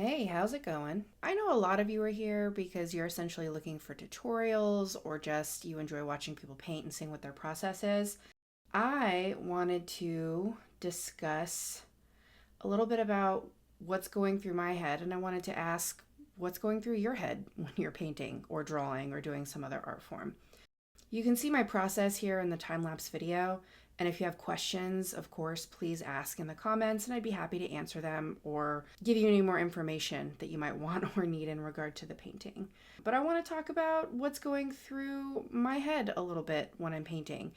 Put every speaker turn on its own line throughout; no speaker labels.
Hey, how's it going? I know a lot of you are here because you're essentially looking for tutorials or just you enjoy watching people paint and seeing what their process is. I wanted to discuss a little bit about what's going through my head, and I wanted to ask what's going through your head when you're painting or drawing or doing some other art form. You can see my process here in the time-lapse video, and if you have questions, of course, please ask in the comments and I'd be happy to answer them or give you any more information that you might want or need in regard to the painting. But I want to talk about what's going through my head a little bit when I'm painting.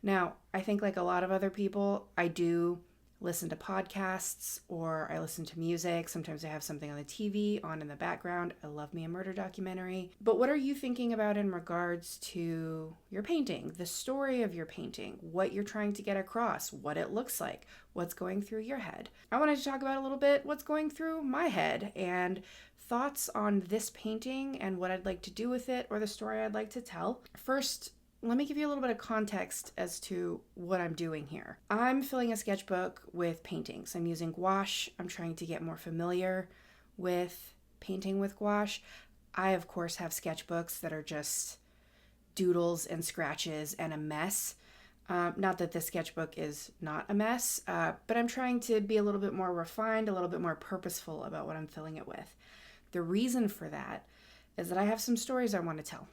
Now, I think like a lot of other people, I do listen to podcasts or I listen to music. Sometimes I have something on the TV on in the background. I love me a murder documentary. But what are you thinking about in regards to your painting, the story of your painting, what you're trying to get across, what it looks like, what's going through your head? I wanted to talk about a little bit what's going through my head and thoughts on this painting and what I'd like to do with it or the story I'd like to tell. First, let me give you a little bit of context as to what I'm doing here. I'm filling a sketchbook with paintings. I'm using gouache. I'm trying to get more familiar with painting with gouache. I, of course, have sketchbooks that are just doodles and scratches and a mess. Not that this sketchbook is not a mess, but I'm trying to be a little bit more refined, a little bit more purposeful about what I'm filling it with. The reason for that is that I have some stories I want to tell.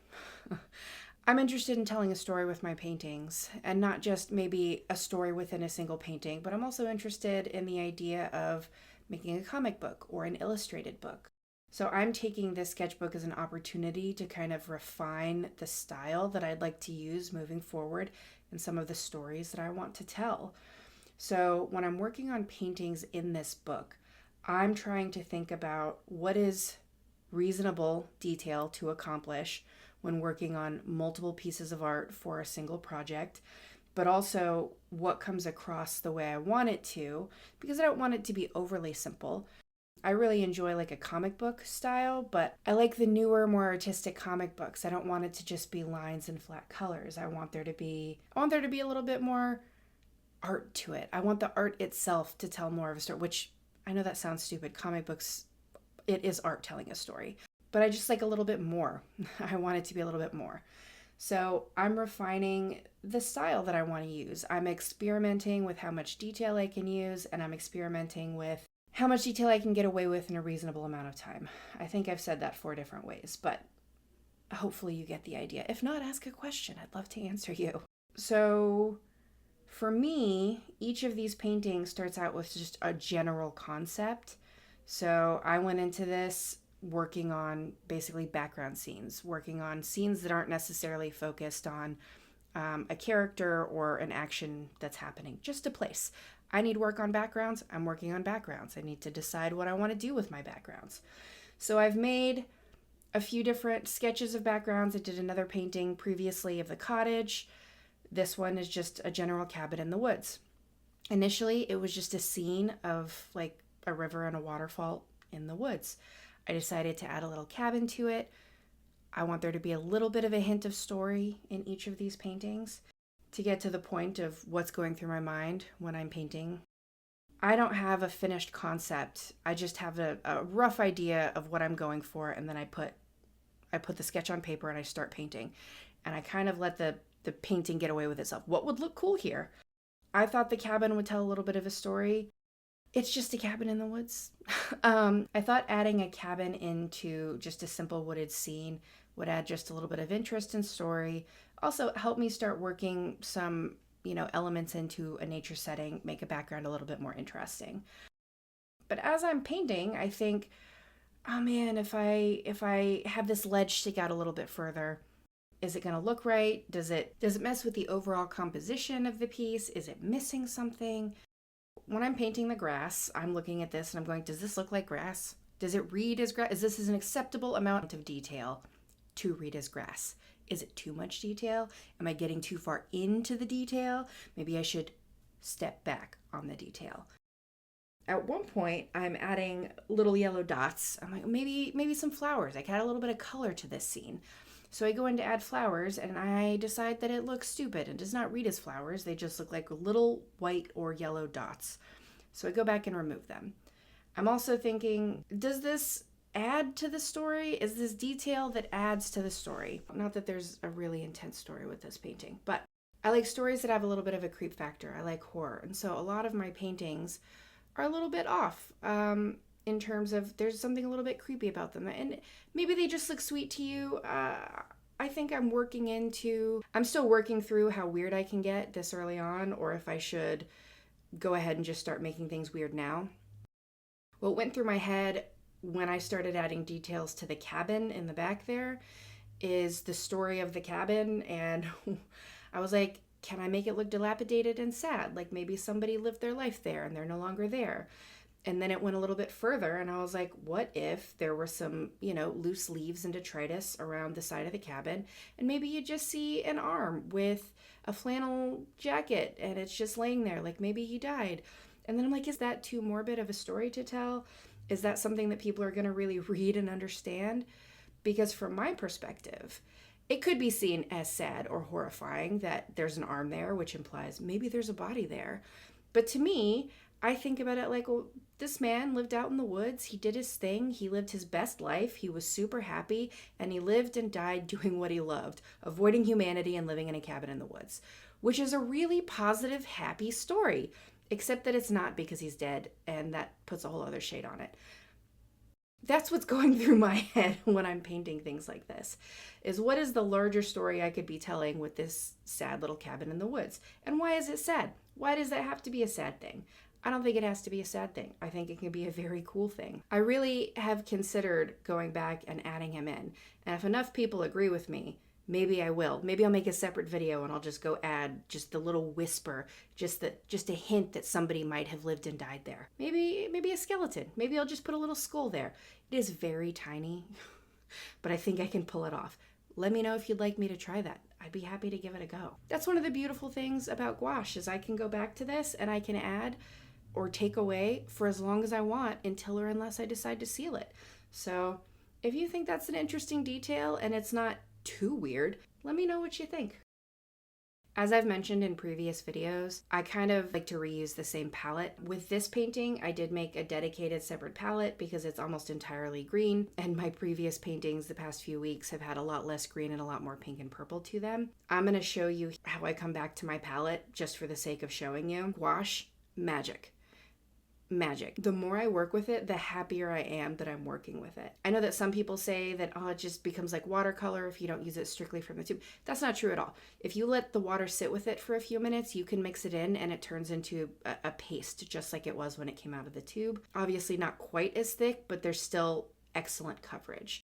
I'm interested in telling a story with my paintings, and not just maybe a story within a single painting, but I'm also interested in the idea of making a comic book or an illustrated book. So I'm taking this sketchbook as an opportunity to kind of refine the style that I'd like to use moving forward and some of the stories that I want to tell. So when I'm working on paintings in this book, I'm trying to think about what is reasonable detail to accomplish when working on multiple pieces of art for a single project, but also what comes across the way I want it to, because I don't want it to be overly simple. I really enjoy like a comic book style, but I like the newer, more artistic comic books. I don't want it to just be lines and flat colors. I want there to be a little bit more art to it. I want the art itself to tell more of a story, which I know that sounds stupid. Comic books, it is art telling a story. But I just like a little bit more. I want it to be a little bit more. So I'm refining the style that I want to use. I'm experimenting with how much detail I can use, and I'm experimenting with how much detail I can get away with in a reasonable amount of time. I think I've said that 4 different ways, but hopefully you get the idea. If not, ask a question. I'd love to answer you. So for me, each of these paintings starts out with just a general concept. So I went into this working on basically background scenes, working on scenes that aren't necessarily focused on a character or an action that's happening, just a place. I need work on backgrounds. I'm working on backgrounds. I need to decide what I want to do with my backgrounds. So I've made a few different sketches of backgrounds. I did another painting previously of the cottage. This one is just a general cabin in the woods. Initially, it was just a scene of like a river and a waterfall in the woods. I decided to add a little cabin to it. I want there to be a little bit of a hint of story in each of these paintings to get to the point of what's going through my mind when I'm painting. I don't have a finished concept. I just have a rough idea of what I'm going for, and then I put the sketch on paper and I start painting. And I kind of let the painting get away with itself. What would look cool here? I thought the cabin would tell a little bit of a story. It's just a cabin in the woods. I thought adding a cabin into just a simple wooded scene would add just a little bit of interest and story. Also help me start working some, elements into a nature setting, make a background a little bit more interesting. But as I'm painting, I think, oh man, if I have this ledge stick out a little bit further, is it going to look right? Does it mess with the overall composition of the piece? Is it missing something? When I'm painting the grass, I'm looking at this and I'm going, does this look like grass? Does it read as grass? Is this an acceptable amount of detail to read as grass? Is it too much detail? Am I getting too far into the detail? Maybe I should step back on the detail. At one point, I'm adding little yellow dots. I'm like, maybe some flowers. I can add a little bit of color to this scene. So I go in to add flowers and I decide that it looks stupid and does not read as flowers. They just look like little white or yellow dots. So I go back and remove them. I'm also thinking, does this add to the story? Is this detail that adds to the story? Not that there's a really intense story with this painting, but I like stories that have a little bit of a creep factor. I like horror. And so a lot of my paintings are a little bit off in terms of there's something a little bit creepy about them. And maybe they just look sweet to you. I think I'm still working through how weird I can get this early on, or if I should go ahead and just start making things weird now. What went through my head when I started adding details to the cabin in the back there is the story of the cabin. And I was like, can I make it look dilapidated and sad? Like maybe somebody lived their life there and they're no longer there. And then it went a little bit further, and I was like, what if there were some, loose leaves and detritus around the side of the cabin, and maybe you just see an arm with a flannel jacket and it's just laying there, like maybe he died. And then I'm like, is that too morbid of a story to tell? Is that something that people are going to really read and understand? Because from my perspective, it could be seen as sad or horrifying that there's an arm there, which implies maybe there's a body there. But to me, I think about it like, well, this man lived out in the woods. He did his thing. He lived his best life. He was super happy, and he lived and died doing what he loved, avoiding humanity and living in a cabin in the woods, which is a really positive, happy story, except that it's not because he's dead, and that puts a whole other shade on it. That's what's going through my head when I'm painting things like this, is what is the larger story I could be telling with this sad little cabin in the woods? And why is it sad? Why does that have to be a sad thing? I don't think it has to be a sad thing. I think it can be a very cool thing. I really have considered going back and adding him in. And if enough people agree with me, maybe I will. Maybe I'll make a separate video and I'll just go add just the little whisper, just a hint that somebody might have lived and died there. Maybe a skeleton. Maybe I'll just put a little skull there. It is very tiny, but I think I can pull it off. Let me know if you'd like me to try that. I'd be happy to give it a go. That's one of the beautiful things about gouache is I can go back to this and I can add or take away for as long as I want until or unless I decide to seal it. So if you think that's an interesting detail and it's not too weird, let me know what you think. As I've mentioned in previous videos, I kind of like to reuse the same palette. With this painting, I did make a dedicated separate palette because it's almost entirely green, and my previous paintings the past few weeks have had a lot less green and a lot more pink and purple to them. I'm going to show you how I come back to my palette just for the sake of showing you. Gouache, magic. The more I work with it, the happier I am that I'm working with it. I know that some people say that, it just becomes like watercolor if you don't use it strictly from the tube. That's not true at all. If you let the water sit with it for a few minutes, you can mix it in and it turns into a paste, just like it was when it came out of the tube. Obviously not quite as thick, but there's still excellent coverage.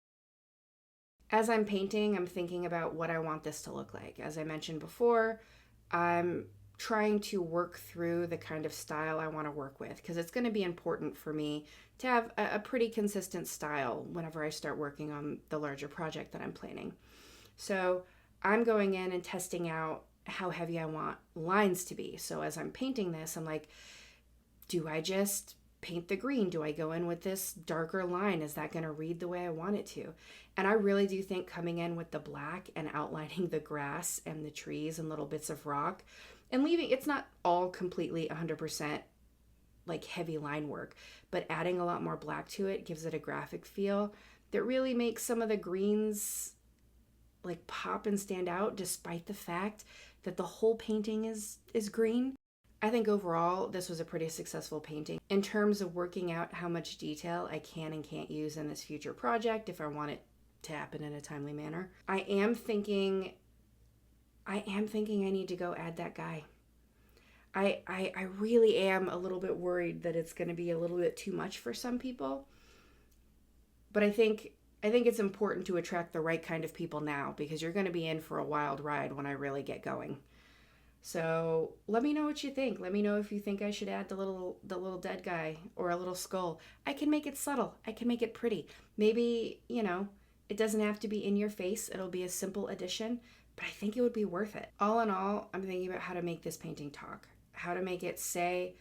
As I'm painting, I'm thinking about what I want this to look like. As I mentioned before, I'm trying to work through the kind of style I want to work with, because it's going to be important for me to have a pretty consistent style whenever I start working on the larger project that I'm planning. So I'm going in and testing out how heavy I want lines to be. So as I'm painting this, I'm like, do I just paint the green? Do I go in with this darker line? Is that going to read the way I want it to? And I really do think coming in with the black and outlining the grass and the trees and little bits of rock and leaving, it's not all completely 100% like heavy line work, but adding a lot more black to it gives it a graphic feel that really makes some of the greens like pop and stand out despite the fact that the whole painting is green. I think overall this was a pretty successful painting in terms of working out how much detail I can and can't use in this future project if I want it to happen in a timely manner. I am thinking I need to go add that guy. I really am a little bit worried that it's going to be a little bit too much for some people. But I think it's important to attract the right kind of people now, because you're going to be in for a wild ride when I really get going. So let me know what you think. Let me know if you think I should add the little dead guy or a little skull. I can make it subtle. I can make it pretty. Maybe, it doesn't have to be in your face. It'll be a simple addition, but I think it would be worth it. All in all, I'm thinking about how to make this painting talk, how to make it say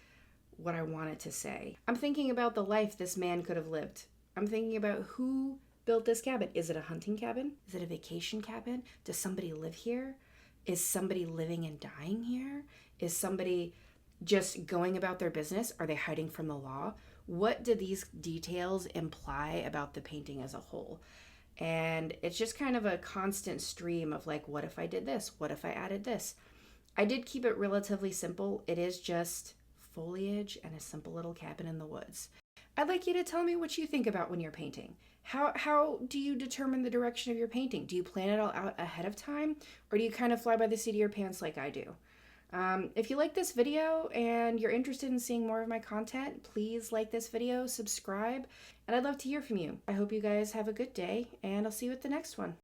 what I want it to say. I'm thinking about the life this man could have lived. I'm thinking about who built this cabin. Is it a hunting cabin? Is it a vacation cabin? Does somebody live here? Is somebody living and dying here? Is somebody just going about their business? Are they hiding from the law? what do these details imply about the painting as a whole? And it's just kind of a constant stream of like, what if I did this? What if I added this? I did keep it relatively simple. It is just foliage and a simple little cabin in the woods. I'd like you to tell me what you think about when you're painting. How do you determine the direction of your painting? Do you plan it all out ahead of time, or do you kind of fly by the seat of your pants like I do? If you like this video and you're interested in seeing more of my content, please like this video, subscribe, and I'd love to hear from you. I hope you guys have a good day, and I'll see you at the next one.